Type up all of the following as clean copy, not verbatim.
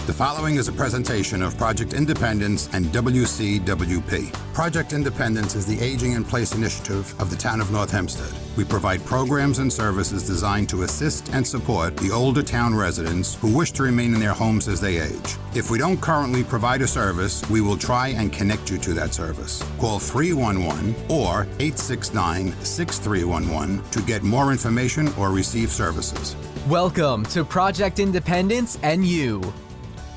The following is a presentation of Project Independence and WCWP. Project Independence is the Aging in Place initiative of the town of North Hempstead. We provide programs and services designed to assist and support the older town residents who wish to remain in their homes as they age. If we don't currently provide a service, we will try and connect you to that service. Call 311 or 869-6311 to get more information or receive services. Welcome to Project Independence and You.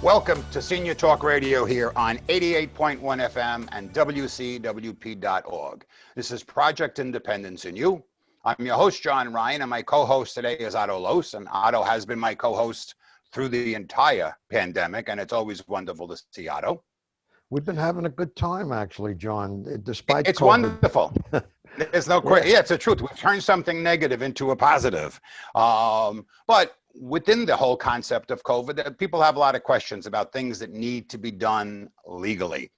Welcome to Senior Talk Radio here on 88.1 FM and WCWP.org. This is Project Independence and You. I'm your host, John Ryan, and my co-host today is Otto Los, and Otto has been my co-host through the entire pandemic, and it's always wonderful to see Otto. We've been having a good time, actually, John, despite It's COVID. wonderful. There's no question. Yeah, it's the truth. We've turned something negative into a positive. But within the whole concept of COVID, people have a lot of questions about things that need to be done legally.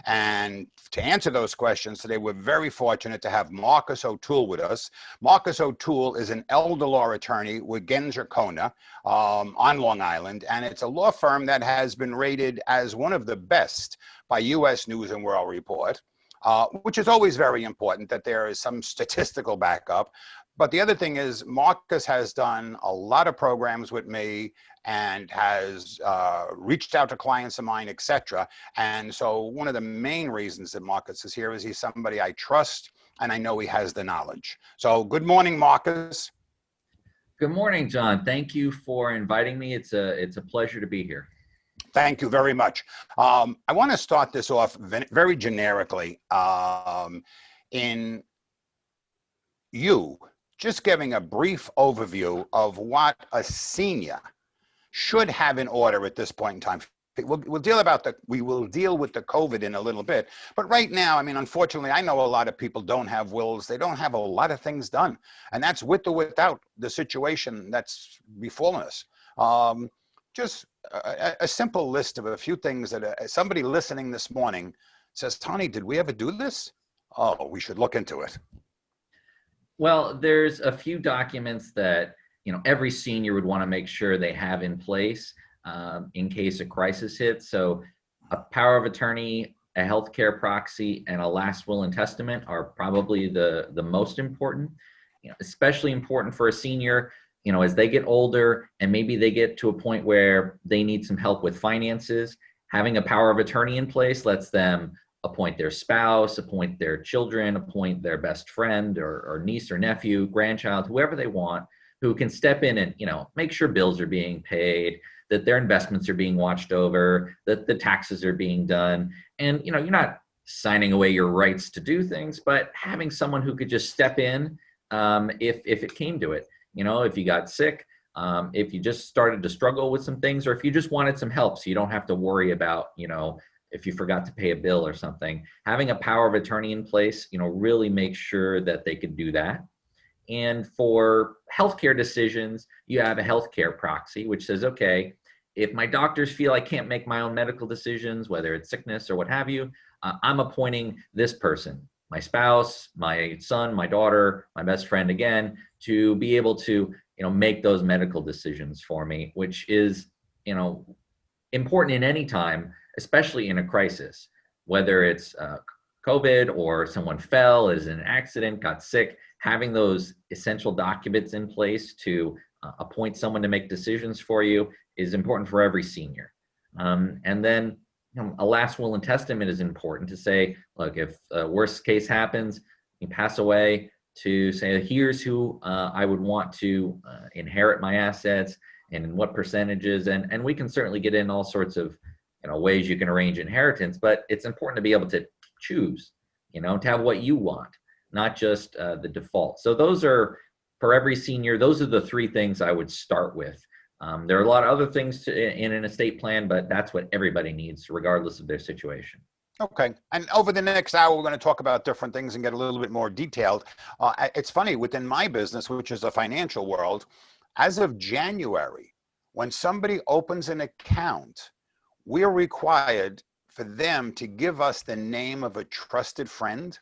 And to answer those questions today, we're very fortunate to have Marcus O'Toole with us. Marcus O'Toole is an elder law attorney with Genscher-Kona on Long Island, and it's a law firm that has been rated as one of the best by U.S. News and World Report, which is always very important that there is some statistical backup. But the other thing is Marcus has done a lot of programs with me and has reached out to clients of mine, etc. And so one of the main reasons that Marcus is here is he's somebody I trust and I know he has the knowledge. So good morning, Marcus. Good morning, John. Thank you for inviting me. It's a pleasure to be here. Thank you very much. I want to start this off very generically in you just giving a brief overview of what a senior should have in order at this point in time. We will deal with the COVID in a little bit, but right now, I mean, unfortunately, I know a lot of people don't have wills. They don't have a lot of things done, and that's with or without the situation that's befallen us. Just a simple list of a few things that somebody listening this morning says, Tony, did we ever do this? Oh, we should look into it. Well, there's a few documents that, every senior would want to make sure they have in place in case a crisis hits. So a power of attorney, a healthcare proxy, and a last will and testament are probably the most important, especially important for a senior, as they get older and maybe they get to a point where they need some help with finances. Having a power of attorney in place lets them appoint their spouse, appoint their children, appoint their best friend or niece or nephew, grandchild, whoever they want, who can step in and, make sure bills are being paid, that their investments are being watched over, that the taxes are being done. And, you're not signing away your rights to do things, but having someone who could just step in if it came to it. If you got sick, if you just started to struggle with some things, or if you just wanted some help so you don't have to worry about, if you forgot to pay a bill or something, having a power of attorney in place, really make sure that they could do that. And for healthcare decisions, you have a healthcare proxy, which says, okay, if my doctors feel I can't make my own medical decisions, whether it's sickness or what have you, I'm appointing this person, my spouse, my son, my daughter, my best friend, again, to be able to, make those medical decisions for me, which is, important in any time, especially in a crisis, whether it's COVID or someone fell, is in an accident, got sick. Having those essential documents in place to appoint someone to make decisions for you is important for every senior. And then a last will and testament is important to say, look, if worst case happens, you pass away, to say, here's who I would want to inherit my assets and in what percentages. And we can certainly get in all sorts of ways you can arrange inheritance, but it's important to be able to choose, to have what you want, not just the default. So those are, for every senior, those are the three things I would start with. There are a lot of other things in an estate plan, but that's what everybody needs, regardless of their situation. Okay. And over the next hour, we're going to talk about different things and get a little bit more detailed. It's funny, within my business, which is the financial world, as of January, when somebody opens an account, we're required for them to give us the name of a trusted friend.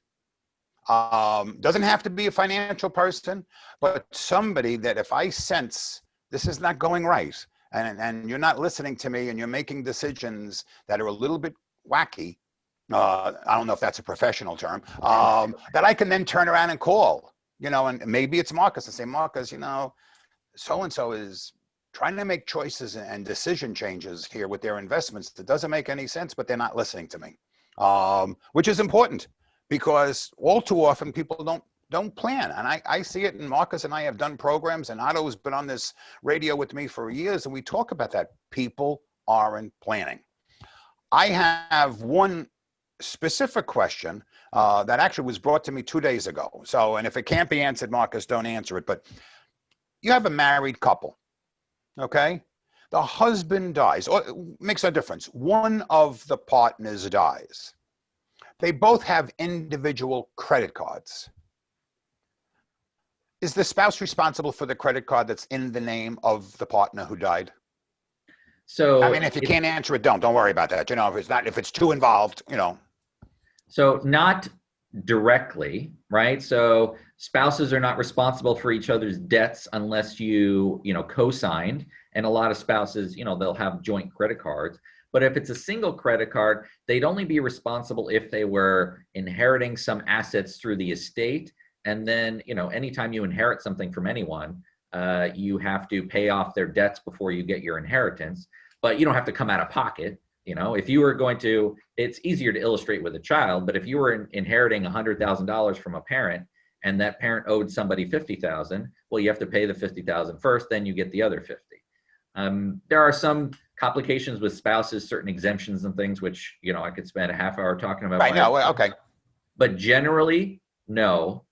Doesn't have to be a financial person, but somebody that if I sense this is not going right, and you're not listening to me, and you're making decisions that are a little bit wacky. I don't know if that's a professional term, that I can then turn around and call, and maybe it's Marcus and say, Marcus, so-and-so is trying to make choices and decision changes here with their investments. That doesn't make any sense, but they're not listening to me, which is important because all too often people don't plan. And I see it, and Marcus and I have done programs, and Otto's been on this radio with me for years, and we talk about that. People aren't planning. I have one specific question that actually was brought to me 2 days ago. So, and if it can't be answered, Marcus, don't answer it. But you have a married couple, okay? The husband dies, or it makes no difference. One of the partners dies. They both have individual credit cards. Is the spouse responsible for the credit card that's in the name of the partner who died? So I mean, if you can't answer it, don't worry about that. If it's too involved, So not directly, right? So spouses are not responsible for each other's debts unless you co-signed. And a lot of spouses, they'll have joint credit cards. But if it's a single credit card, they'd only be responsible if they were inheriting some assets through the estate. And then, anytime you inherit something from anyone, you have to pay off their debts before you get your inheritance. But you don't have to come out of pocket. If you were going to, it's easier to illustrate with a child, but if you were inheriting $100,000 from a parent and that parent owed somebody $50,000, well, you have to pay the $50,000 first, then you get the other 50. There are some complications with spouses, certain exemptions and things, which, I could spend a half hour talking about. Right, no, okay. But generally, no,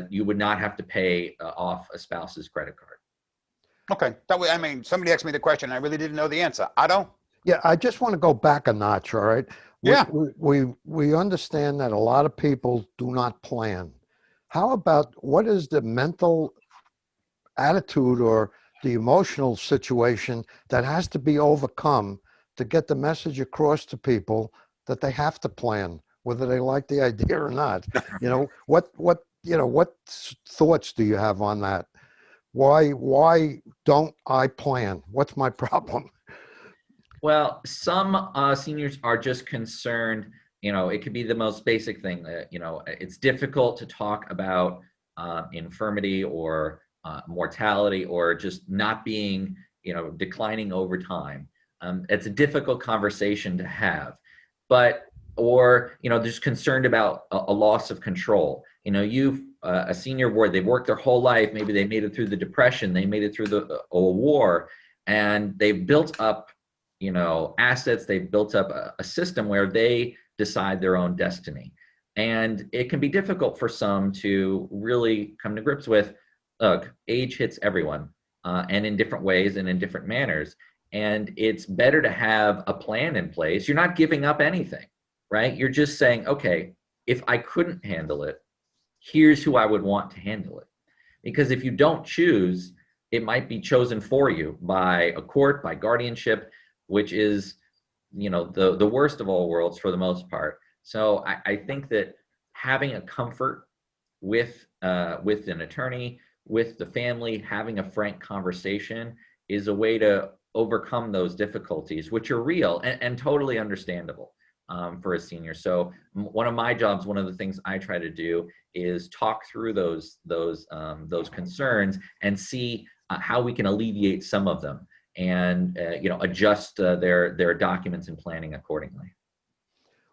you would not have to pay off a spouse's credit card. Okay, that way, somebody asked me the question, and I really didn't know the answer. Otto? Yeah, I just want to go back a notch, all right? We understand that a lot of people do not plan. How about what is the mental attitude or the emotional situation that has to be overcome to get the message across to people that they have to plan, whether they like the idea or not? What thoughts do you have on that? Why don't I plan? What's my problem? Well, some seniors are just concerned, it could be the most basic thing that, it's difficult to talk about infirmity or mortality or just not being, declining over time. It's a difficult conversation to have, or just concerned about a loss of control. A senior ward, they've worked their whole life. Maybe they made it through the Depression, they made it through a war, and they've built up assets. They've built up a system where they decide their own destiny. And it can be difficult for some to really come to grips with, look, age hits everyone, and in different ways and in different manners. And it's better to have a plan in place. You're not giving up anything, right? You're just saying, okay, if I couldn't handle it, here's who I would want to handle it. Because if you don't choose, it might be chosen for you by a court, by guardianship, which is, the worst of all worlds for the most part. So I think that having a comfort with an attorney, with the family, having a frank conversation is a way to overcome those difficulties, which are real and totally understandable for a senior. So one of my jobs, one of the things I try to do is talk through those concerns and see how we can alleviate some of them, and adjust their documents and planning accordingly.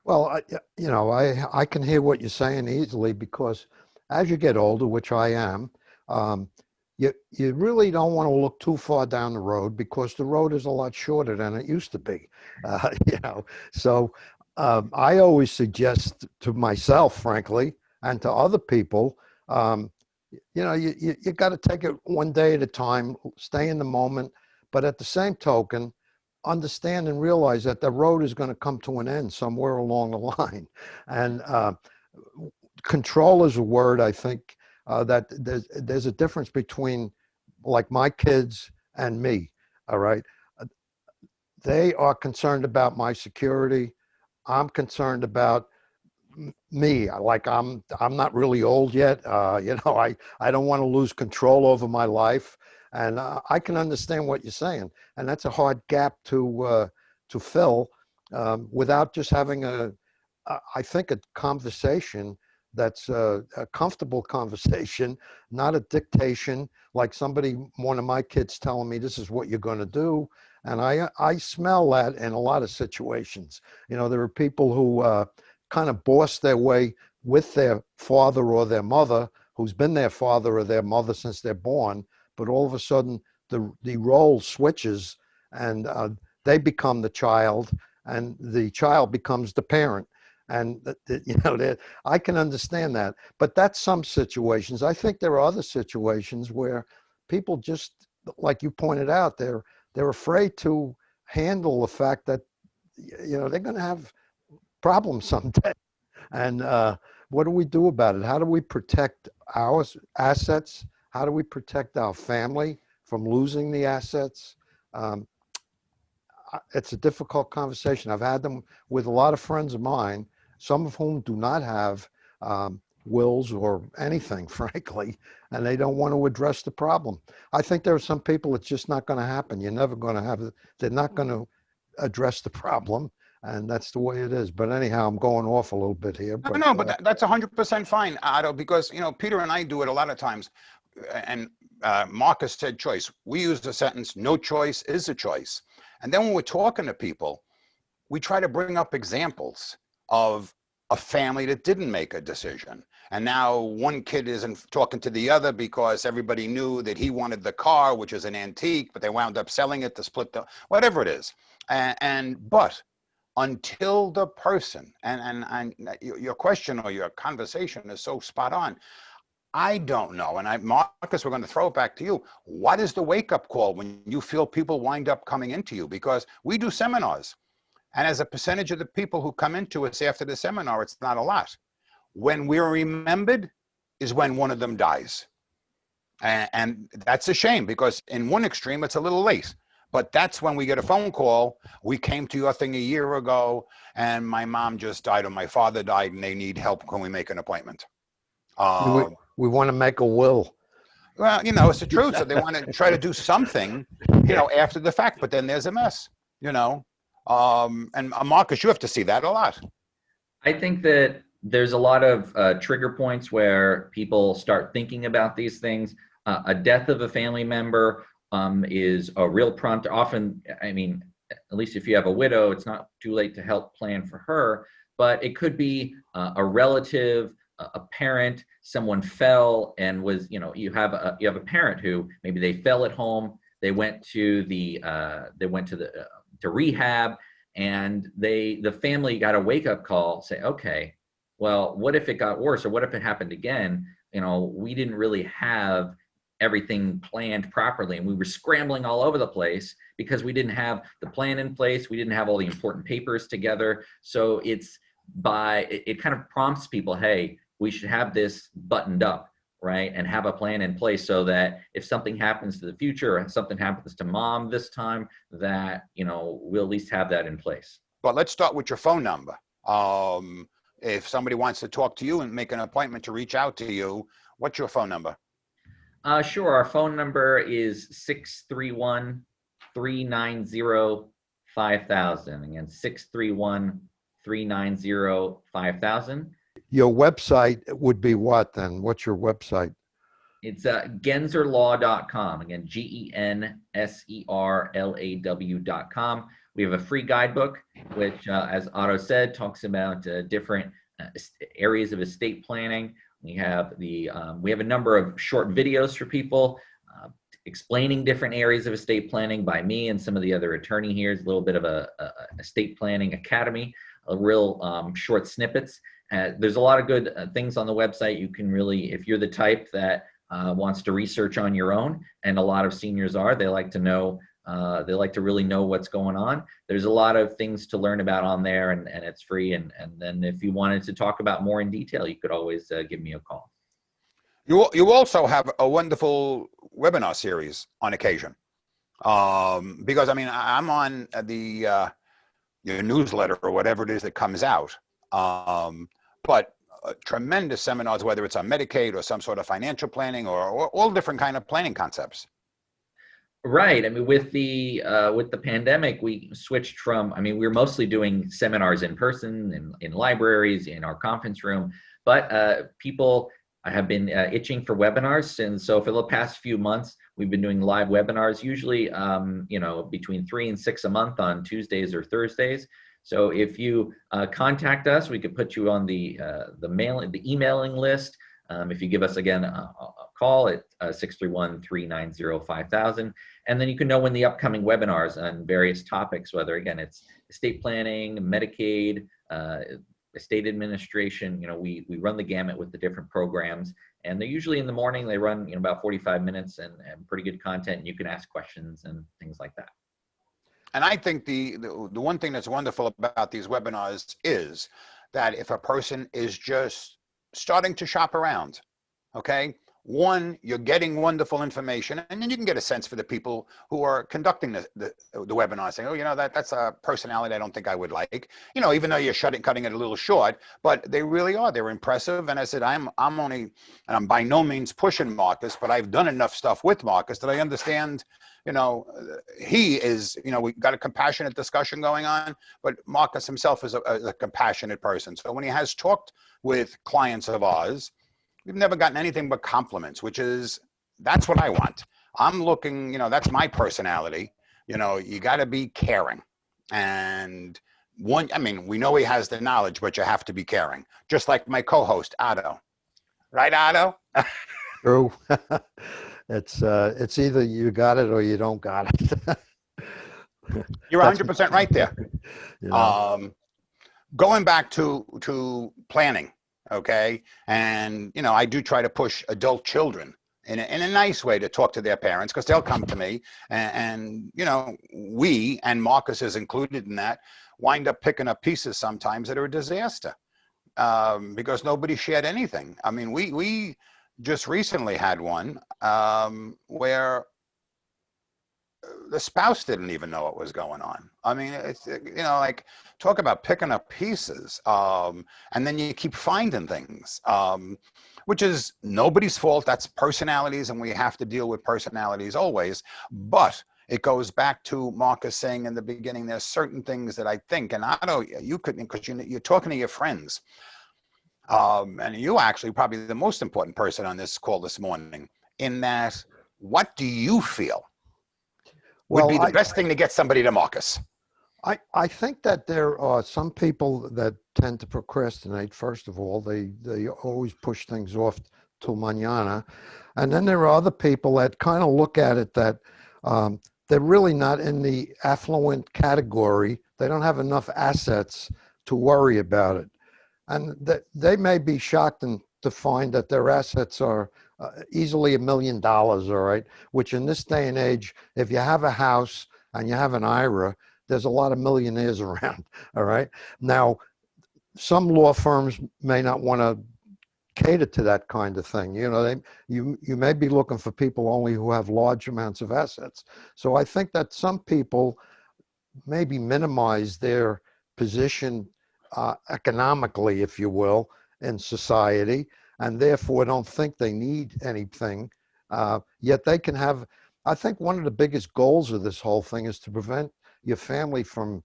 Well, I can hear what you're saying easily, because as you get older, which I am, you really don't want to look too far down the road, because the road is a lot shorter than it used to be. So I always suggest to myself, frankly, and to other people, you got to take it one day at a time, stay in the moment. But at the same token, understand and realize that the road is going to come to an end somewhere along the line. And control is a word, I think, that there's a difference between, like, my kids and me, all right? They are concerned about my security. I'm concerned about me. Like, I'm not really old yet. I don't want to lose control over my life. And I can understand what you're saying, and that's a hard gap to fill without just having I think a conversation that's a comfortable conversation, not a dictation, like one of my kids telling me this is what you're going to do. And I smell that in a lot of situations. You know, there are people who kind of boss their way with their father or their mother, who's been their father or their mother since they're born, but all of a sudden the role switches, and they become the child, and the child becomes the parent. And you know, I can understand that, but that's some situations. I think there are other situations where people just, like you pointed out, they're afraid to handle the fact that, you know, they're going to have problems someday. And what do we do about it? How do we protect our assets? How do we protect our family from losing the assets? It's a difficult conversation. I've had them with a lot of friends of mine, some of whom do not have wills or anything, frankly, and they don't want to address the problem. I think there are some people it's just not going to happen. You're never going to have it. They're not going to address the problem, and that's the way it is. But anyhow, I'm going off a little bit here. But, No, but that's 100% fine, Otto, because, you know, Peter and I do it a lot of times. And Marcus said choice. We use the sentence, no choice is a choice. And then when we're talking to people, we try to bring up examples of a family that didn't make a decision. And now one kid isn't talking to the other because everybody knew that he wanted the car, which is an antique, but they wound up selling it to split the, whatever it is. But until the person, and your question or your conversation is so spot on. I don't know. And Marcus, we're going to throw it back to you. What is the wake-up call when you feel people wind up coming into you? Because we do seminars. And as a percentage of the people who come into us after the seminar, it's not a lot. When we're remembered is when one of them dies. And that's a shame, because in one extreme, it's a little late. But that's when we get a phone call. We came to your thing a year ago, and my mom just died or my father died, and they need help. Can we make an appointment? We want to make a will. Well, you know, it's the truth. So they want to try to do something, you know, after the fact, but then there's a mess, you know. And Marcus, you have to see that a lot. I think that there's a lot of trigger points where people start thinking about these things. A death of a family member is a real prompt. Often, I mean, at least if you have a widow, it's not too late to help plan for her, but it could be a relative, a parent, someone fell and was, you know, you have a parent who maybe they fell at home, they went to rehab, and the family got a wake-up call, say, okay, well, what if it got worse, or what if it happened again? You know, we didn't really have everything planned properly, and we were scrambling all over the place because we didn't have the plan in place, we didn't have all the important papers together. So it kind of prompts people, hey, we should have this buttoned up, right? And have a plan in place so that if something happens to the future, or something happens to mom this time, that, you know, we'll at least have that in place. But let's start with your phone number. If somebody wants to talk to you and make an appointment to reach out to you, what's your phone number? Sure. Our phone number is 631-390-5000. Again, 631-390-5000. Your website would be what then? What's your website? It's genserlaw.com. Again, GENSERLAW.com. We have a free guidebook, which, as Otto said, talks about different areas of estate planning. We have a number of short videos for people explaining different areas of estate planning by me and some of the other attorney here. It's a little bit of a estate planning academy, a real short snippets. There's a lot of good things on the website. You can really, if you're the type that wants to research on your own, and a lot of seniors are, they like to know, they like to really know what's going on. There's a lot of things to learn about on there, and it's free. And then if you wanted to talk about more in detail, you could always give me a call. You also have a wonderful webinar series on occasion. Because, I mean, I'm on your newsletter or whatever it is that comes out. But tremendous seminars, whether it's on Medicaid or some sort of financial planning or all different kind of planning concepts. Right. I mean, with the pandemic, we switched from. I mean, we were mostly doing seminars in person, in libraries, in our conference room. But people have been itching for webinars, and so for the past few months, we've been doing live webinars. Usually, between 3 and 6 a month on Tuesdays or Thursdays. So if you contact us, we could put you on the emailing list. If you give us again a call at 631-390-5000. And then you can know when the upcoming webinars on various topics, whether again, it's estate planning, Medicaid, estate administration, we run the gamut with the different programs, and they're usually in the morning. They run, about 45 minutes and pretty good content. And you can ask questions and things like that. And I think the one thing that's wonderful about these webinars is that if a person is just starting to shop around, okay, one, you're getting wonderful information, and then you can get a sense for the people who are conducting the webinar, saying, oh, that's a personality I don't think I would like, even though you're cutting it a little short, but they really are. They're impressive. And I said, I'm only, and I'm by no means pushing Marcus, but I've done enough stuff with Marcus that I understand, he is, we got a compassionate discussion going on, but Marcus himself is a compassionate person. So when he has talked with clients of ours, we've never gotten anything but compliments, that's what I want. I'm looking, that's my personality. You got to be caring. And we know he has the knowledge, but you have to be caring. Just like my co-host, Otto. Right, Otto? True. It's either you got it or you don't got it. You're 100% right there. Going back to planning. Okay. And, I do try to push adult children in a nice way to talk to their parents, because they'll come to me and we, and Marcus is included in that, wind up picking up pieces sometimes that are a disaster because nobody shared anything. I mean, we just recently had one where the spouse didn't even know what was going on. I mean, it's, like, talk about picking up pieces. And then you keep finding things, which is nobody's fault. That's personalities, and we have to deal with personalities always. But it goes back to Marcus saying in the beginning, there's certain things that I think, and I know you couldn't, because you're talking to your friends. And you actually probably the most important person on this call this morning, in that, what do you feel would be the best thing to get somebody to Marcus? I think that there are some people that tend to procrastinate. First of all, they always push things off till mañana. And then there are other people that kind of look at it that they're really not in the affluent category. They don't have enough assets to worry about it. And they may be shocked to find that their assets are easily $1 million, all right, which in this day and age, if you have a house and you have an IRA, there's a lot of millionaires around, all right? Now, some law firms may not want to cater to that kind of thing. You may be looking for people only who have large amounts of assets. So I think that some people maybe minimize their position economically, if you will, in society, and therefore don't think they need anything, yet they can have. I think one of the biggest goals of this whole thing is to prevent your family from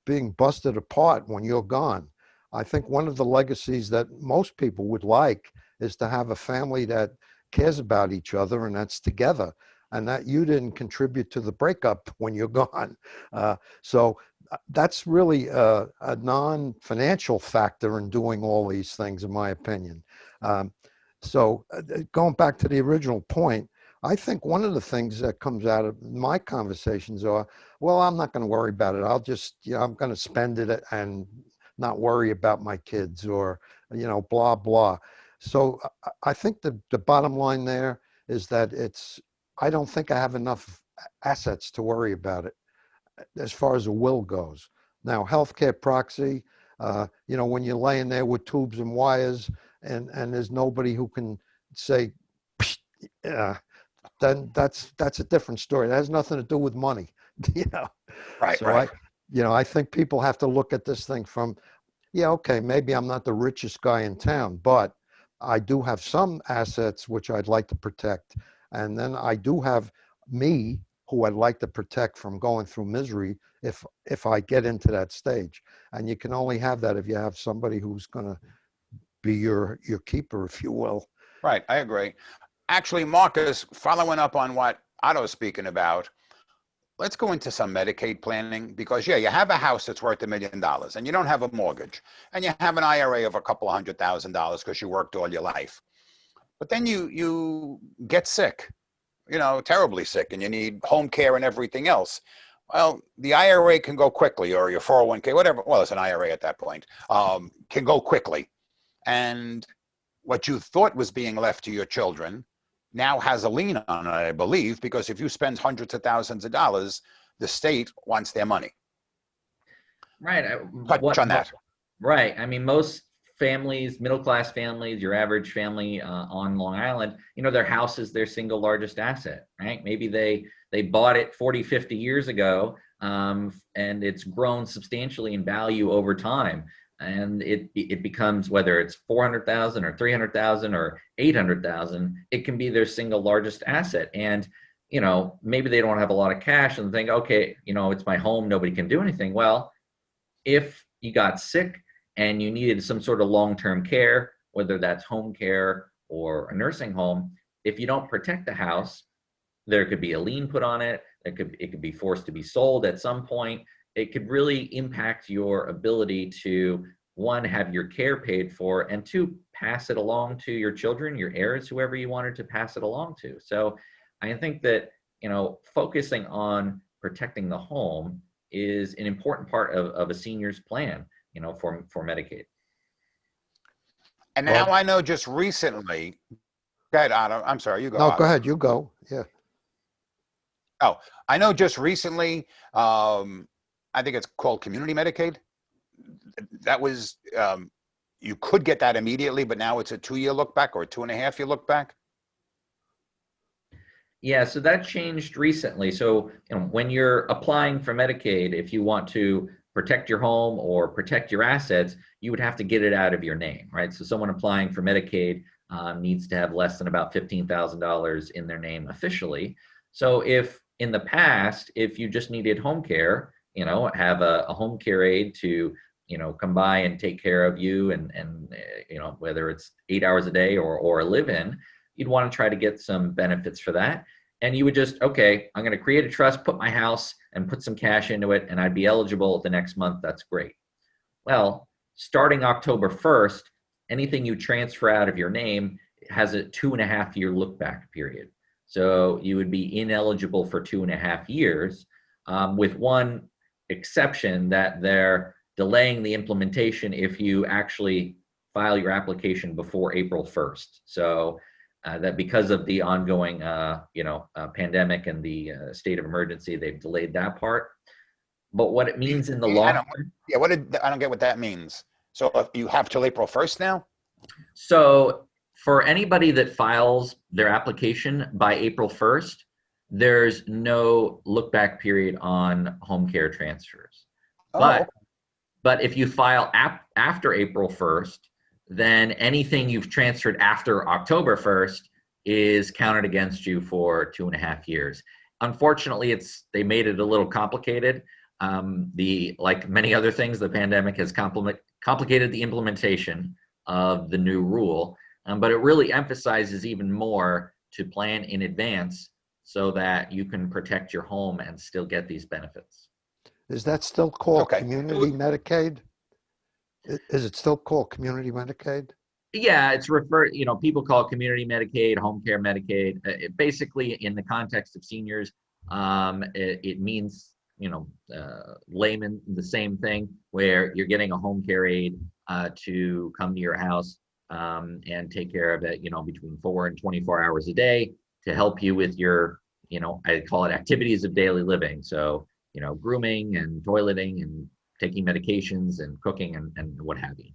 being busted apart when you're gone. I think one of the legacies that most people would like is to have a family that cares about each other and that's together, and that you didn't contribute to the breakup when you're gone. So that's really a non-financial factor in doing all these things, in my opinion. So going back to the original point, I think one of the things that comes out of my conversations are, well, I'm not going to worry about it. I'll just, I'm going to spend it and not worry about my kids, or, blah, blah. So I think the bottom line there is that I don't think I have enough assets to worry about it as far as a will goes. Now, healthcare proxy, when you're laying there with tubes and wires and there's nobody who can say, then that's a different story. That has nothing to do with money, Right, so right. I think people have to look at this thing from, okay, maybe I'm not the richest guy in town, but I do have some assets which I'd like to protect. And then I do have me, who I'd like to protect from going through misery if I get into that stage. And you can only have that if you have somebody who's going to be your keeper, if you will. Right, I agree. Actually, Marcus, following up on what Otto's speaking about, let's go into some Medicaid planning, because yeah, you have a house that's worth $1 million and you don't have a mortgage, and you have an IRA of a couple of $100,000 because you worked all your life. But then you get sick, terribly sick, and you need home care and everything else. Well, the IRA can go quickly, or your 401k, whatever. Well, it's an IRA at that point, can go quickly. And what you thought was being left to your children now has a lien on it, I believe, because if you spend hundreds of thousands of dollars, the state wants their money. Right. Touch on that. Right. I mean, most families, middle-class families, your average family on Long Island, their house is their single largest asset, right? Maybe they bought it 40, 50 years ago, and it's grown substantially in value over time. And it becomes, whether it's 400,000 or 300,000 or 800,000, it can be their single largest asset. And, maybe they don't have a lot of cash and think, okay, it's my home, nobody can do anything. Well, if you got sick and you needed some sort of long-term care, whether that's home care or a nursing home, if you don't protect the house, there could be a lien put on it. It could be forced to be sold at some point. It could really impact your ability to, one, have your care paid for, and two, pass it along to your children, your heirs, whoever you wanted to pass it along to. So I think that, focusing on protecting the home is an important part of a senior's plan, for Medicaid. And now I know just recently, go ahead, Otto. I'm sorry, you go. No, Otto. go ahead, you go. Yeah. Oh, I know just recently, I think it's called Community Medicaid. That was, you could get that immediately, but now it's a 2-year look back or a 2.5-year look back. Yeah, so that changed recently. So when you're applying for Medicaid, if you want to protect your home or protect your assets, you would have to get it out of your name, right? So someone applying for Medicaid needs to have less than about $15,000 in their name officially. So if in the past, if you just needed home care, have a home care aide to, come by and take care of you and whether it's 8 hours a day or a live-in, you'd want to try to get some benefits for that. And you would just, okay, I'm going to create a trust, put my house and put some cash into it, and I'd be eligible the next month. That's great. Well, starting October 1st, anything you transfer out of your name has a 2.5-year look back period. So you would be ineligible for 2.5 years, with one exception, that they're delaying the implementation if you actually file your application before April 1st. So that because of the ongoing, pandemic and the state of emergency, they've delayed that part. But what it means in the long term. Yeah, I don't get what that means. So if you have till April 1st now? So for anybody that files their application by April 1st, there's no look back period on home care transfers. Oh. But if you file after April 1st, then anything you've transferred after October 1st is counted against you for 2.5 years. Unfortunately, they made it a little complicated. Like many other things, the pandemic has complicated the implementation of the new rule, but it really emphasizes even more to plan in advance so that you can protect your home and still get these benefits. Is that still called Community Medicaid? Is it still called Community Medicaid? Yeah, it's referred, people call it Community Medicaid, Home Care Medicaid. Basically, in the context of seniors, it means, layman, the same thing, where you're getting a home care aide to come to your house and take care of it, between 4 and 24 hours a day to help you with your, I call it activities of daily living. So, grooming and toileting and taking medications and cooking and what have you.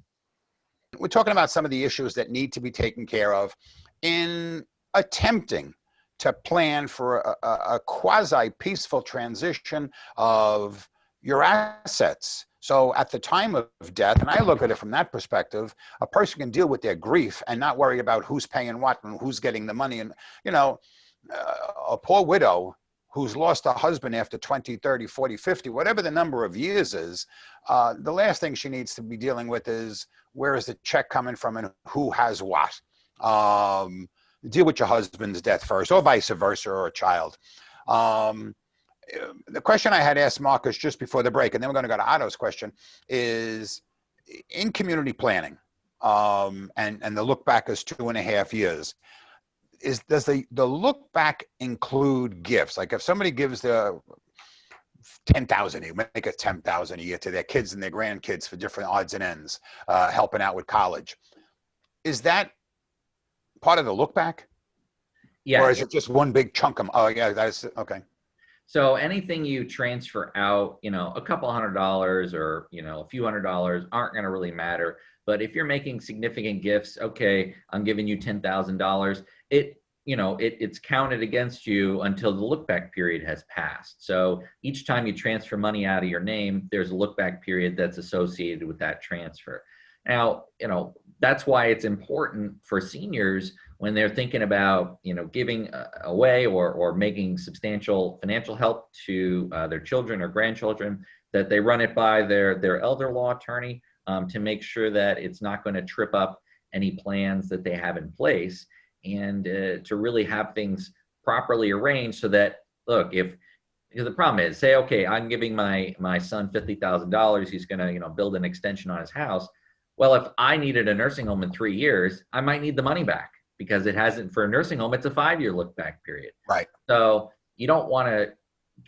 We're talking about some of the issues that need to be taken care of in attempting to plan for a quasi-peaceful transition of your assets. So at the time of death, and I look at it from that perspective, a person can deal with their grief and not worry about who's paying what and who's getting the money. And, a poor widow who's lost a husband after 20, 30, 40, 50, whatever the number of years is, the last thing she needs to be dealing with is where is the check coming from and who has what. Deal with your husband's death first, or vice versa, or a child. The question I had asked Marcus just before the break, and then we're going to go to Otto's question, is in community planning, and the look back is 2.5 years. Does the look back include gifts? Like if somebody gives the 10,000, you make it 10,000 a year to their kids and their grandkids for different odds and ends, helping out with college. Is that part of the look back? Yeah. Or is it just one big chunk of, oh yeah, that's okay. So anything you transfer out, a couple $100 or, a few $100 aren't going to really matter. But if you're making significant gifts, okay, I'm giving you $10,000. It's counted against you until the look back period has passed. So each time you transfer money out of your name, there's a look back period that's associated with that transfer. Now, that's why it's important for seniors when they're thinking about, giving away or making substantial financial help to their children or grandchildren, that they run it by their elder law attorney to make sure that it's not going to trip up any plans that they have in place, and to really have things properly arranged so that, look, because the problem is, say, okay, I'm giving my son $50,000, he's going to, build an extension on his house. Well, if I needed a nursing home in 3 years, I might need the money back because it hasn't, for a nursing home, it's a 5-year look back period. Right. So you don't want to,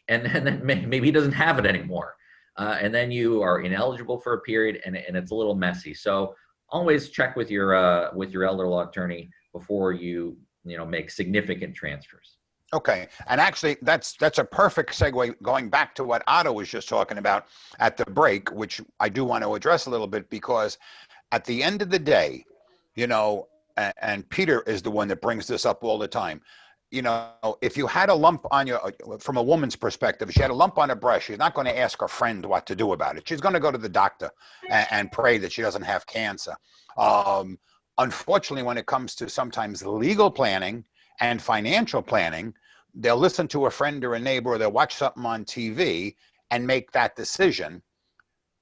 and then maybe he doesn't have it anymore. And then you are ineligible for a period, and it's a little messy. So always check with your elder law attorney before you make significant transfers. Okay, and actually that's a perfect segue going back to what Otto was just talking about at the break, which I do want to address a little bit, because at the end of the day, and Peter is the one that brings this up all the time. If you had a lump on from a woman's perspective, she had a lump on her breast, she's not going to ask her friend what to do about it. She's going to go to the doctor and pray that she doesn't have cancer. Unfortunately, when it comes to sometimes legal planning and financial planning, they'll listen to a friend or a neighbor, or they'll watch something on TV and make that decision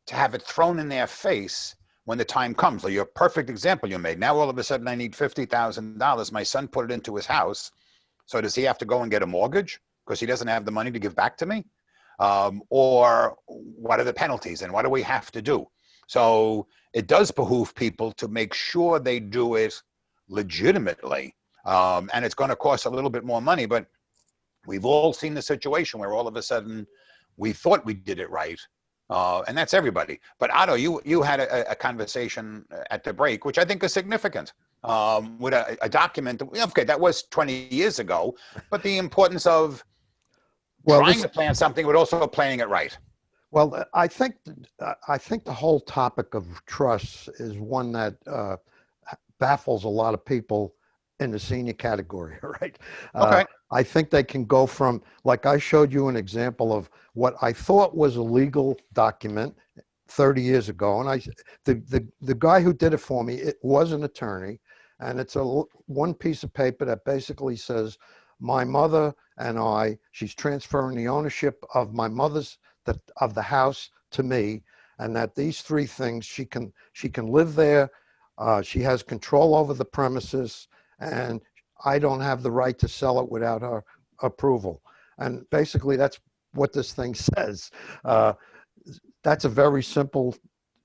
to have it thrown in their face when the time comes. Like your perfect example you made. Now all of a sudden I need $50,000. My son put it into his house. So does he have to go and get a mortgage because he doesn't have the money to give back to me? Or what are the penalties and what do we have to do? So it does behoove people to make sure they do it legitimately. And it's going to cost a little bit more money, but we've all seen the situation where all of a sudden we thought we did it right. And that's everybody. But Otto, you had a conversation at the break, which I think is significant, with a document. Okay, that was 20 years ago, but the importance of trying to plan something, but also planning it right. Well, I think the whole topic of trust is one that baffles a lot of people in the senior category, right? Okay. I think they can go from, like I showed you an example of what I thought was a legal document 30 years ago. And the guy who did it for me, it was an attorney, and it's one piece of paper that basically says, my mother and I, she's transferring the ownership of my mother's, of the house to me, and that these three things, she can live there. She has control over the premises, and I don't have the right to sell it without her approval. And basically that's what this thing says. That's a very simple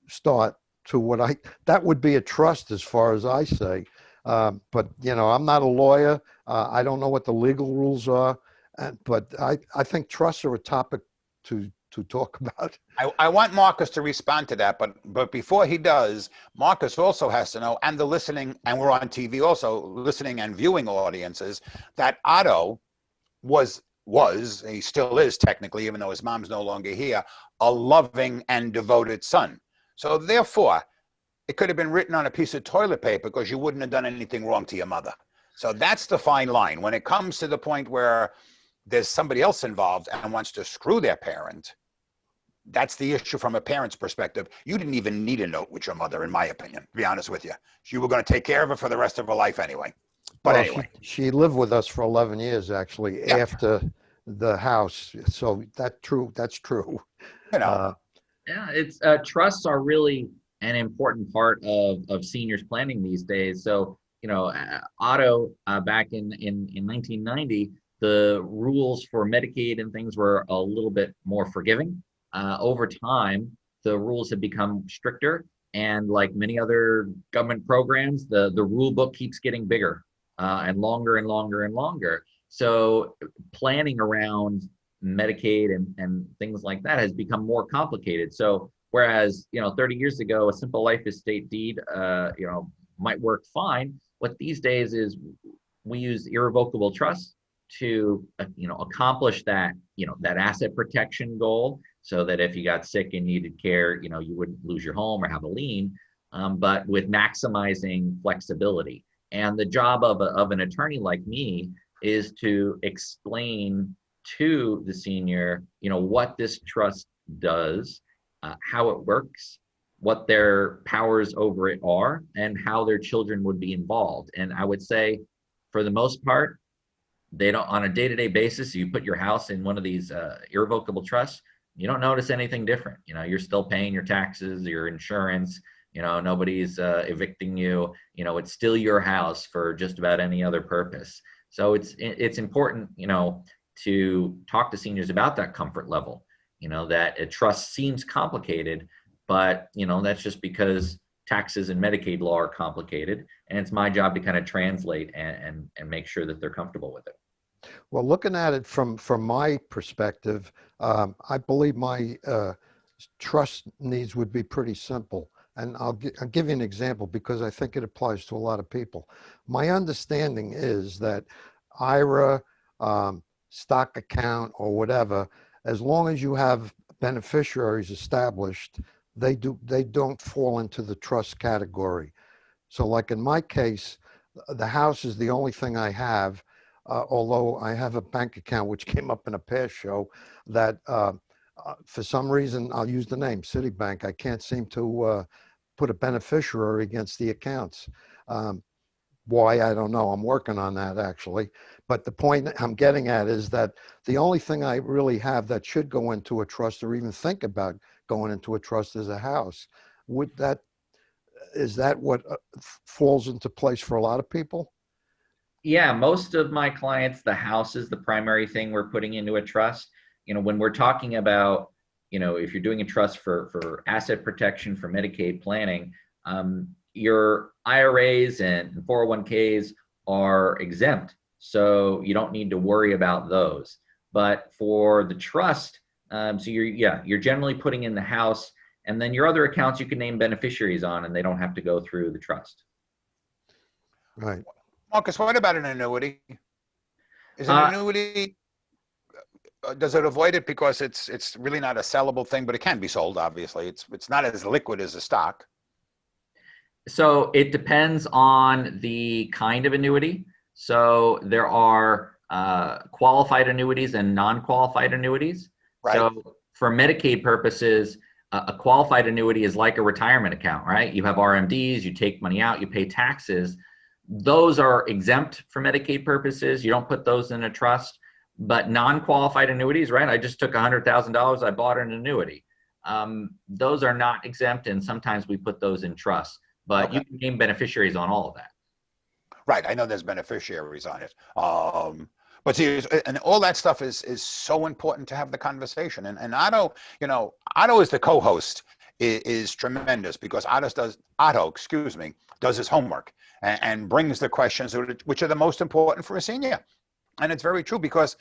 start to that would be a trust as far as I say. But I'm not a lawyer. I don't know what the legal rules are, but I think trusts are a topic to talk about. I want Marcus to respond to that, but before he does, Marcus also has to know, and the listening, and we're on TV also, listening and viewing audiences, that Otto he still is technically, even though his mom's no longer here, a loving and devoted son. So therefore, it could have been written on a piece of toilet paper because you wouldn't have done anything wrong to your mother. So that's the fine line. When it comes to the point where there's somebody else involved and wants to screw their parent, that's the issue from a parent's perspective. You didn't even need a note with your mother, in my opinion, to be honest with you. You were going to take care of her for the rest of her life anyway. But anyway. She lived with us for 11 years, actually, Yeah. after the house. So that's true. You know, Uh, Yeah, it's trusts are really an important part of seniors planning these days. So, Otto, back in 1990, the rules for Medicaid and things were a little bit more forgiving. Over time, the rules have become stricter, and like many other government programs, the rule book keeps getting bigger and longer and longer and longer. So, planning around Medicaid and things like that has become more complicated. So whereas 30 years ago a simple life estate deed might work fine, what these days is we use irrevocable trust to accomplish that asset protection goal, so that if you got sick and needed care, you wouldn't lose your home or have a lien, but with maximizing flexibility. And the job of an attorney like me is to explain to the senior, what this trust does, how it works, what their powers over it are, and how their children would be involved. And I would say, for the most part, they don't, on a day-to-day basis, you put your house in one of these irrevocable trusts, you don't notice anything different. You're still paying your taxes, your insurance, nobody's evicting you, it's still your house for just about any other purpose. So it's important, to talk to seniors about that comfort level, that a trust seems complicated, but that's just because taxes and Medicaid law are complicated, and it's my job to kind of translate and make sure that they're comfortable with it. Well, looking at it from my perspective, I believe my trust needs would be pretty simple. And I'll give you an example because I think it applies to a lot of people. My understanding is that IRA, stock account, or whatever, as long as you have beneficiaries established, they don't fall into the trust category. So like in my case, the house is the only thing I have, although I have a bank account which came up in a past show that for some reason, I'll use the name Citibank, I can't seem to put a beneficiary against the accounts. Why, I don't know. I'm working on that actually. But the point I'm getting at is that the only thing I really have that should go into a trust or even think about going into a trust is a house. Is that what falls into place for a lot of people? Yeah, most of my clients, the house is the primary thing we're putting into a trust. When we're talking about, if you're doing a trust for asset protection for Medicaid planning, your IRAs and 401ks are exempt, so you don't need to worry about those. But for the trust, so you're generally putting in the house, and then your other accounts you can name beneficiaries on, and they don't have to go through the trust. Right. Marcus, what about an annuity? Is an annuity, does it avoid it because it's really not a sellable thing, but it can be sold, obviously. It's not as liquid as a stock. So it depends on the kind of annuity. So there are qualified annuities and non-qualified annuities. Right. So for Medicaid purposes, a qualified annuity is like a retirement account, right? You have RMDs, you take money out, you pay taxes. Those are exempt for Medicaid purposes. You don't put those in a trust. But non-qualified annuities, right? I just took $100,000, I bought an annuity. Those are not exempt, and sometimes we put those in trust. But okay, you can name beneficiaries on all of that. Right, I know there's beneficiaries on it. But see, and all that stuff is so important to have the conversation. And Otto, Otto is the co-host, is tremendous because Otto, does his homework and brings the questions which are the most important for a senior. And it's very true because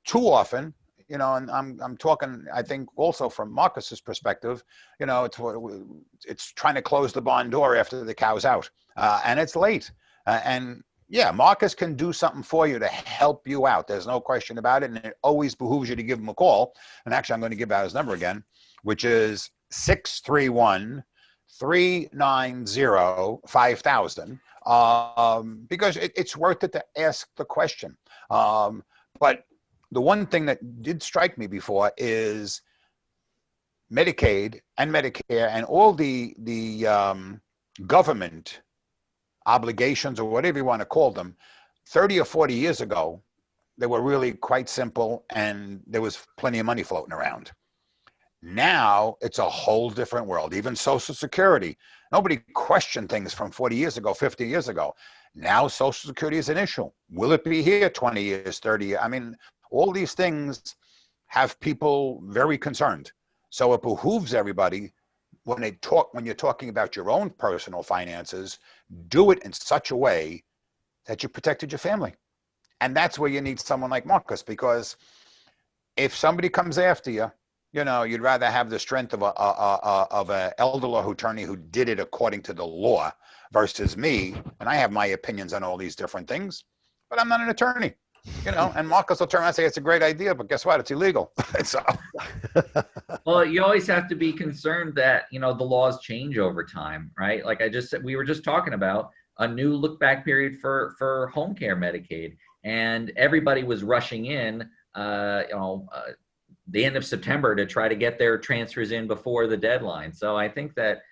too often, and I'm talking, I think also from Marcus's perspective, it's trying to close the barn door after the cow's out, and it's late. And yeah, Marcus can do something for you to help you out. There's no question about it. And it always behooves you to give him a call. And actually, I'm going to give out his number again, which is 631-390-5000. Because it's worth it to ask the question. But the one thing that did strike me before is Medicaid and Medicare and all the government obligations, or whatever you want to call them, 30 or 40 years ago, they were really quite simple, and there was plenty of money floating around. Now it's a whole different world. Even Social Security, nobody questioned things from 40 years ago, 50 years ago. Now Social Security is an issue. Will it be here 20 years, 30 years? I mean, all these things have people very concerned. So it behooves everybody, when you're talking about your own personal finances, do it in such a way that you protected your family. And that's where you need someone like Marcus, because if somebody comes after you, you'd rather have the strength of an elder law attorney who did it according to the law versus me. And I have my opinions on all these different things, but I'm not an attorney, and Marcus will turn around and say, it's a great idea, but guess what? It's illegal. So. Well, you always have to be concerned that, the laws change over time, right? Like I just said, we were just talking about a new look back period for home care Medicaid, and everybody was rushing in, the end of September to try to get their transfers in before the deadline. So I think that,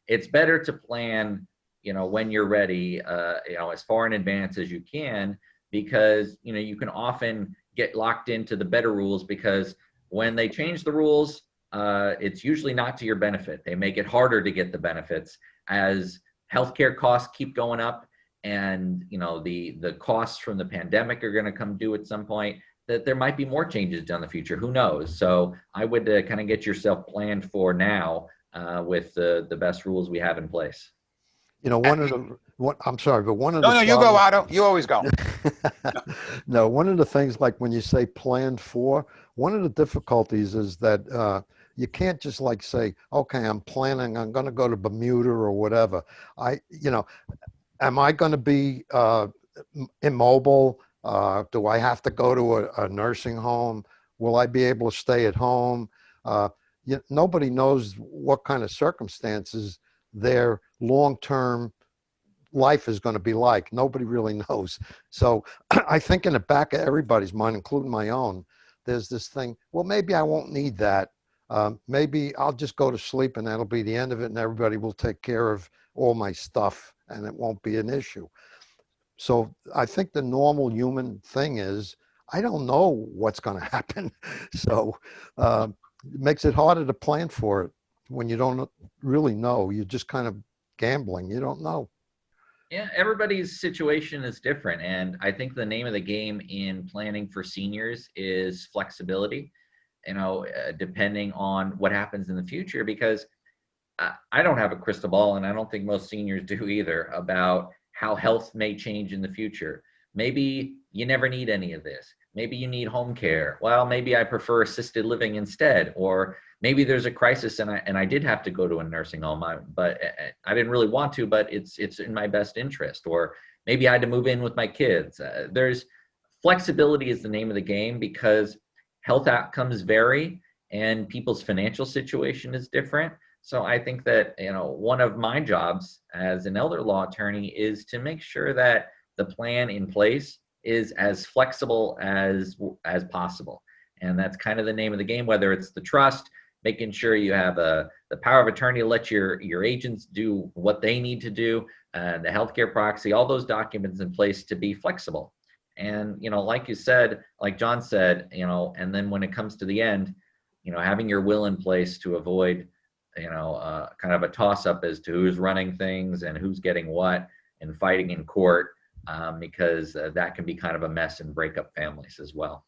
it's better to plan, when you're ready, as far in advance as you can, because, you can often get locked into the better rules, because when they change the rules, it's usually not to your benefit. They make it harder to get the benefits as healthcare costs keep going up, and, the costs from the pandemic are going to come due at some point, that there might be more changes down the future. Who knows? So I would kind of get yourself planned for now with the best rules we have in place. I'm sorry, but one of No, the you go, Otto. You always go. No, one of the things, like when you say planned for, one of the difficulties is that you can't just like say, okay, I'm going to go to Bermuda or whatever. Am I going to be immobile? Do I have to go to a nursing home? Will I be able to stay at home? Nobody knows what kind of circumstances their long-term life is going to be like. Nobody really knows. So I think in the back of everybody's mind, including my own, there's this thing, well, maybe I won't need that. Maybe I'll just go to sleep and that'll be the end of it, and everybody will take care of all my stuff and it won't be an issue. So I think the normal human thing is, I don't know what's going to happen. So it makes it harder to plan for it when you don't really know. You're just kind of gambling. You don't know. Yeah, everybody's situation is different. And I think the name of the game in planning for seniors is flexibility, depending on what happens in the future, because I don't have a crystal ball, and I don't think most seniors do either, about how health may change in the future. Maybe you never need any of this. Maybe you need home care. Well, maybe I prefer assisted living instead. Or maybe there's a crisis and I did have to go to a nursing home, but I didn't really want to, but it's in my best interest. Or maybe I had to move in with my kids. There's flexibility is the name of the game, because health outcomes vary and people's financial situation is different. So I think that, one of my jobs as an elder law attorney is to make sure that the plan in place is as flexible as possible. And that's kind of the name of the game, whether it's the trust, making sure you have the power of attorney to let your agents do what they need to do, the healthcare proxy, all those documents in place to be flexible. And, like you said, like John said, and then when it comes to the end, having your will in place to avoid kind of a toss-up as to who's running things and who's getting what, and fighting in court, because that can be kind of a mess and break up families as well.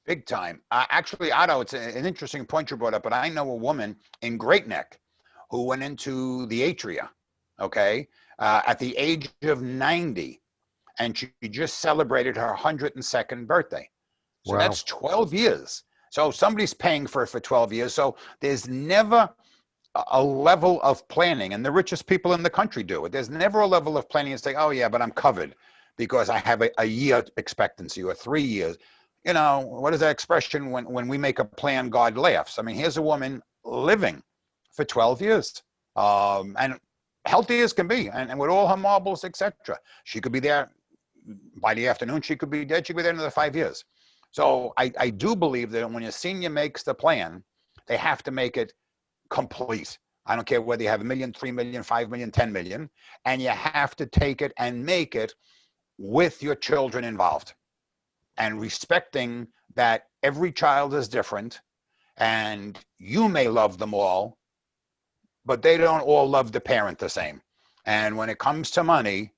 Big time. Actually, Otto, it's an interesting point you brought up, but I know a woman in Great Neck who went into the atria, at the age of 90, and she just celebrated her 102nd birthday. So wow. That's 12 years. So somebody's paying for it for 12 years. So there's never a level of planning, and the richest people in the country do it. There's never a level of planning and say, oh yeah, but I'm covered because I have a year expectancy or 3 years. What is that expression? When we make a plan, God laughs. I mean, here's a woman living for 12 years, and healthy as can be, and with all her marbles, etc. She could be there by the afternoon. She could be dead. She could be there another 5 years. So I do believe that when a senior makes the plan, they have to make it complete. I don't care whether you have 1 million, 3 million, 5 million, 10 million, and you have to take it and make it with your children involved. and respecting that every child is different and you may love them all, but they don't all love the parent the same. And when it comes to money,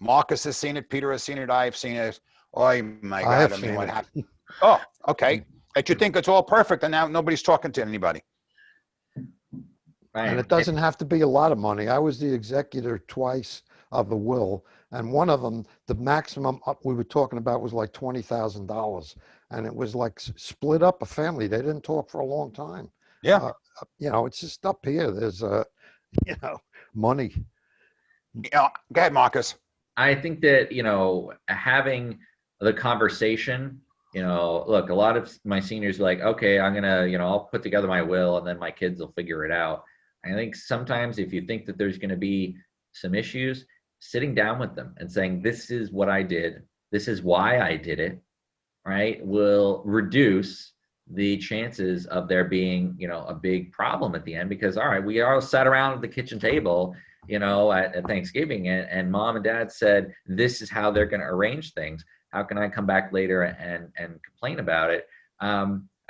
Marcus has seen it, Peter has seen it, I've seen it. Oh my I God, have I mean, seen what it. happened? Oh, okay. That you think it's all perfect and now nobody's talking to anybody. And Right. it doesn't have to be a lot of money. I was the executor twice of the will, and one of them, the maximum we were talking about was like $20,000, and it was like split up a family. They didn't talk for a long time. Yeah. It's just up here. There's money. Go ahead, Marcus. I think that, having the conversation, look, a lot of my seniors are like, okay, I'm going to, I'll put together my will and then my kids will figure it out. I think sometimes if you think that there's going to be some issues, sitting down with them and saying, this is what I did, this is why I did it, right, will reduce the chances of there being, a big problem at the end. Because, all right, we all sat around at the kitchen table, at Thanksgiving, and mom and dad said, this is how they're going to arrange things. How can I come back later and complain about it?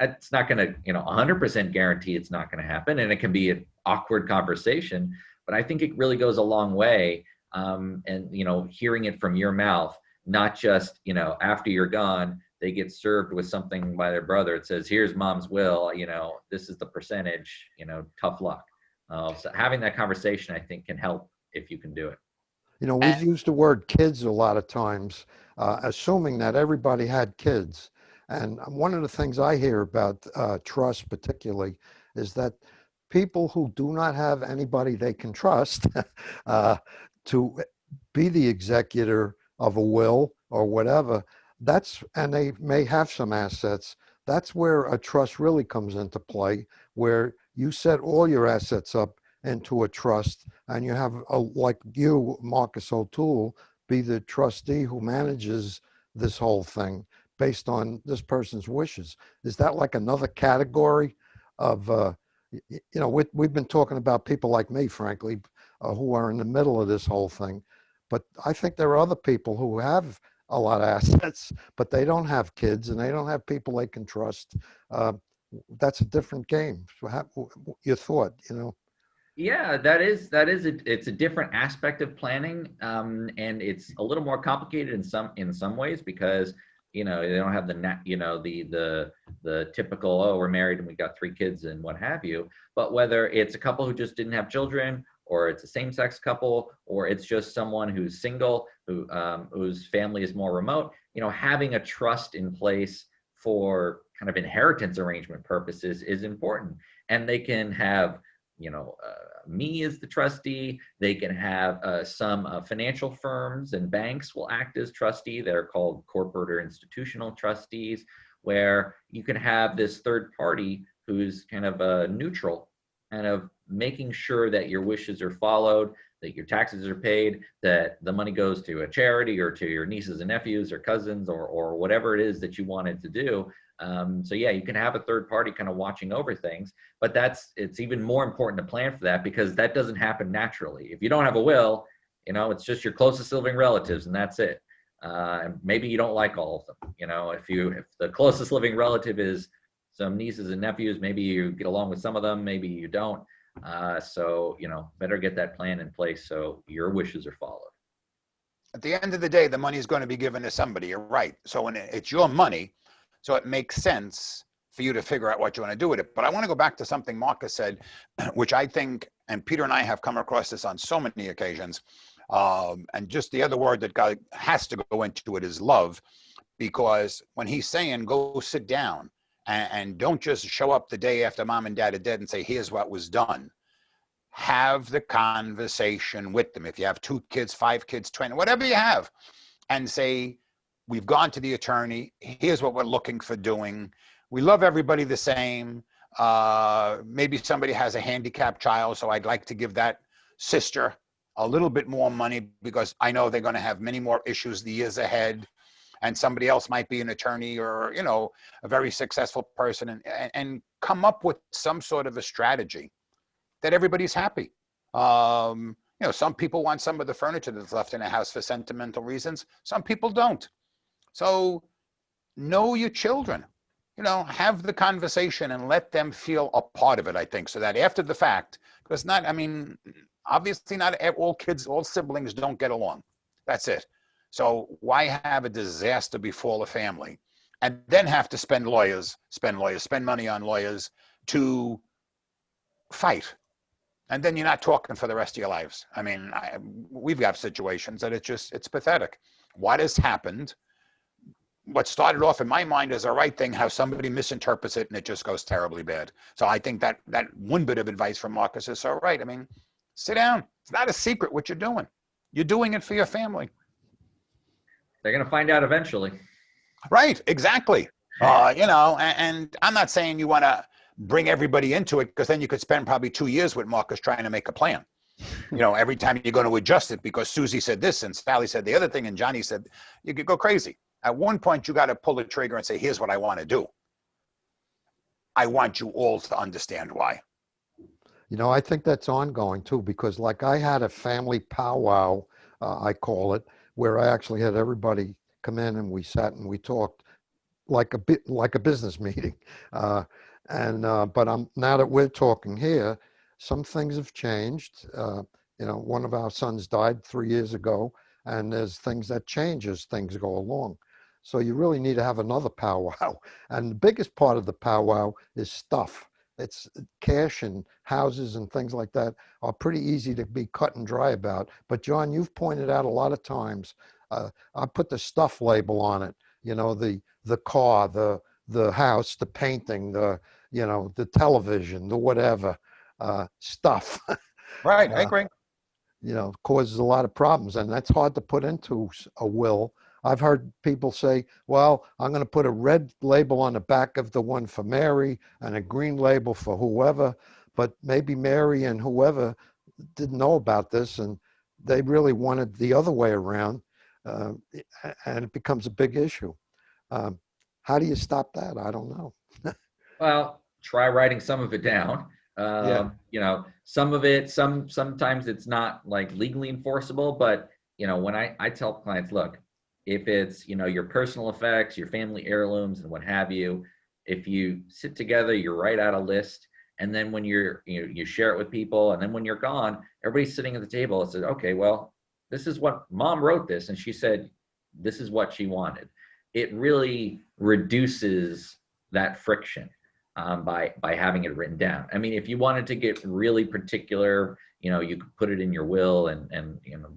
It's not going to, 100% guarantee it's not going to happen. And it can be an awkward conversation, but I think it really goes a long way. And, hearing it from your mouth, not just, after you're gone, they get served with something by their brother. It says, here's mom's will, this is the percentage, tough luck. So having that conversation, I think, can help if you can do it. We've used the word kids a lot of times, assuming that everybody had kids. And one of the things I hear about trust particularly is that people who do not have anybody they can trust to be the executor of a will or whatever, and they may have some assets, that's where a trust really comes into play, where you set all your assets up into a trust and you have, like you, Marcus O'Toole, be the trustee who manages this whole thing based on this person's wishes. Is that like another category of, we've been talking about people like me, frankly, who are in the middle of this whole thing. But I think there are other people who have a lot of assets, but they don't have kids and they don't have people they can trust. That's a different game. So your thought, Yeah, it's a different aspect of planning, and it's a little more complicated in some ways because they don't have the typical, oh, we're married and we got 3 kids and what have you. But whether it's a couple who just didn't have children, or it's a same-sex couple, or it's just someone who's single, whose family is more remote, having a trust in place for kind of inheritance arrangement purposes is important. And they can have, me as the trustee. They can have some financial firms and banks will act as trustee. They're called corporate or institutional trustees, where you can have this third party who's kind of neutral, kind of making sure that your wishes are followed, that your taxes are paid, that the money goes to a charity or to your nieces and nephews or cousins or whatever it is that you wanted to do. So yeah, you can have a third party kind of watching over things, but it's even more important to plan for that because that doesn't happen naturally. If you don't have a will, it's just your closest living relatives and that's it. And maybe you don't like all of them. If the closest living relative is some nieces and nephews, maybe you get along with some of them, maybe you don't. So better get that plan in place so your wishes are followed. At the end of the day, the money is going to be given to somebody. You're right. So when it's your money, so it makes sense for you to figure out what you want to do with it. But I want to go back to something Marcus said, which I think, and Peter and I have come across this on so many occasions. And just the other word that God has to go into it is love, because when he's saying go sit down and don't just show up the day after mom and dad are dead and say, here's what was done. Have the conversation with them. If you have 2 kids, 5 kids, 20, whatever you have, and say, we've gone to the attorney. Here's what we're looking for doing. We love everybody the same. Maybe somebody has a handicapped child, so I'd like to give that sister a little bit more money because I know they're going to have many more issues the years ahead. And somebody else might be an attorney or, a very successful person and come up with some sort of a strategy that everybody's happy. Some people want some of the furniture that's left in a house for sentimental reasons. Some people don't. So know your children. Have the conversation and let them feel a part of it, I think, so that after the fact, because obviously not all kids, all siblings don't get along. That's it. So why have a disaster befall a family and then have to spend money on lawyers to fight? And then you're not talking for the rest of your lives. We've got situations that it's pathetic. What has happened? What started off in my mind as a right thing, how somebody misinterprets it and it just goes terribly bad. So I think that one bit of advice from Marcus is so right. Sit down. It's not a secret what you're doing. You're doing it for your family. They're going to find out eventually. Right, exactly. And I'm not saying you want to bring everybody into it, because then you could spend probably 2 years with Marcus trying to make a plan. Every time you're going to adjust it because Susie said this and Sally said the other thing and Johnny said, you could go crazy. At one point, you got to pull the trigger and say, here's what I want to do. I want you all to understand why. I think that's ongoing too, because like I had a family powwow, I call it, where I actually had everybody come in and we sat and we talked like a business meeting. But now that we're talking here, some things have changed. One of our sons died 3 years ago, and there's things that change as things go along. So you really need to have another powwow. And the biggest part of the powwow is stuff. It's cash and houses and things like that are pretty easy to be cut and dry about. But John, you've pointed out a lot of times, I put the stuff label on it. The car, the house, the painting, the television, the whatever, stuff. Right, I agree. Causes a lot of problems, and that's hard to put into a will. I've heard people say, well, I'm going to put a red label on the back of the one for Mary and a green label for whoever, but maybe Mary and whoever didn't know about this and they really wanted the other way around, and it becomes a big issue. How do you stop that? I don't know. Well, try writing some of it down. Some of it, sometimes it's not like legally enforceable, but when I tell clients, look, if it's, your personal effects, your family heirlooms and what have you, if you sit together, you write out a list, and then when you share it with people, and then when you're gone, everybody's sitting at the table and says, okay, well, this is what mom wrote this, and she said, this is what she wanted. It really reduces that friction. By having it written down. If you wanted to get really particular, you could put it in your will and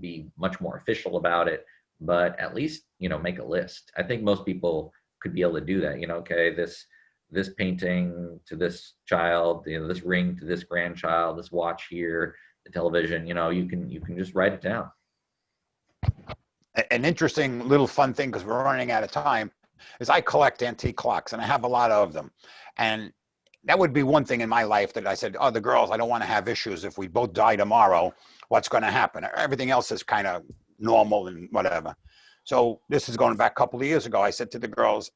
be much more official about it, but at least, make a list. I think most people could be able to do that. Okay, this painting to this child, this ring to this grandchild, this watch here, the television, you can just write it down. An interesting little fun thing, because we're running out of time, is I collect antique clocks, and I have a lot of them. And that would be one thing in my life that I said, oh, the girls, I don't want to have issues. If we both die tomorrow, what's going to happen? Everything else is kind of normal and whatever. So this is going back a couple of years ago. I said to the girls,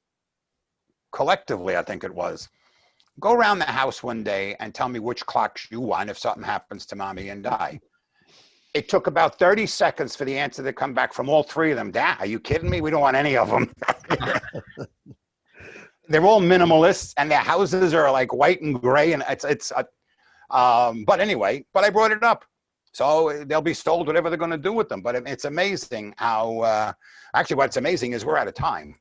collectively, I think it was, go around the house one day and tell me which clocks you want if something happens to mommy and die. It took about 30 seconds for the answer to come back from all three of them. Dad, are you kidding me? We don't want any of them. They're all minimalists, and their houses are like white and gray, and but anyway, but I brought it up. So they'll be sold whatever they're going to do with them. But it's amazing how, actually what's amazing is we're out of time.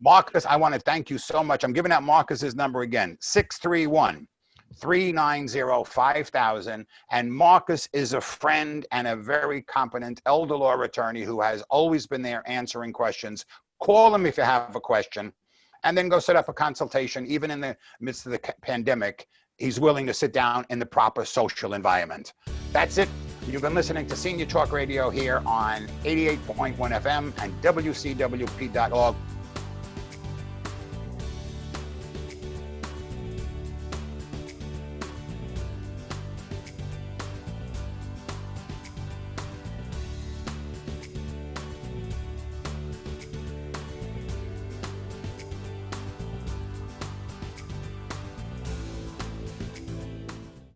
Marcus, I want to thank you so much. I'm giving out Marcus's number again, 631-390-5000. And Marcus is a friend and a very competent elder law attorney who has always been there answering questions. Call him if you have a question, and then go set up a consultation. Even in the midst of the pandemic, he's willing to sit down in the proper social environment. That's it. You've been listening to Senior Talk Radio here on 88.1 FM and WCWP.org.